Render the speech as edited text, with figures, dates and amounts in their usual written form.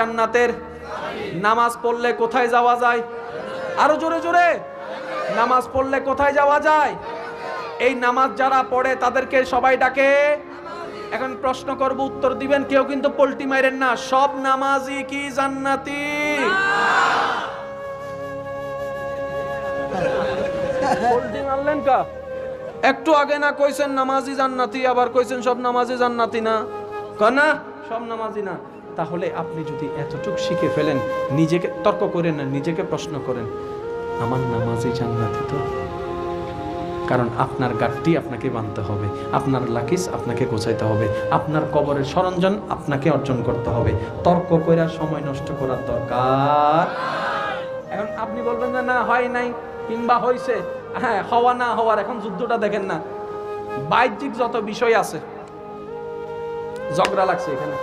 জান্নাতের নামাজ পড়লে কোথায় যাওয়া যায়? আরো জোরে জোরে, নামাজ পড়লে কোথায় যাওয়া যায়? এই নামাজ যারা পড়ে তাদেরকে সবাই ডাকে। এখন প্রশ্ন করব, উত্তর দিবেন, কেউ কিন্তু পল্টি মাইরেন না। সব নামাজি কি জান্নাতি? পল্টি মারলেন কা? একটু আগে না কইছেন নামাজি জান্নাতি, আবার কইছেন সব নামাজি জান্নাতি না? না, সব নামাজি না। তাহলে আপনি যদি এতটুকু শিখে ফেলেন, নিজেকে তর্ক করেন না, নিজেকে প্রশ্ন করেন, আমার নামাজি জান্নাতি তো? কারণ আপনার গাড়টি আপনাকে বানতে হবে, আপনার লাকিস আপনাকে গোছাইতে হবে, আপনার কবরের সরঞ্জাম আপনাকে অর্জন করতে হবে। তর্ক করার সময় নষ্ট করার দরকার। এখন আপনি বলবেন যে না হয় নাই কিংবা হয়েছে, হ্যাঁ হওয়া না হওয়ার এখন যুদ্ধটা দেখেন না। বাহ্যিক যত বিষয় আছে, ঝগড়া লাগছে এখানে।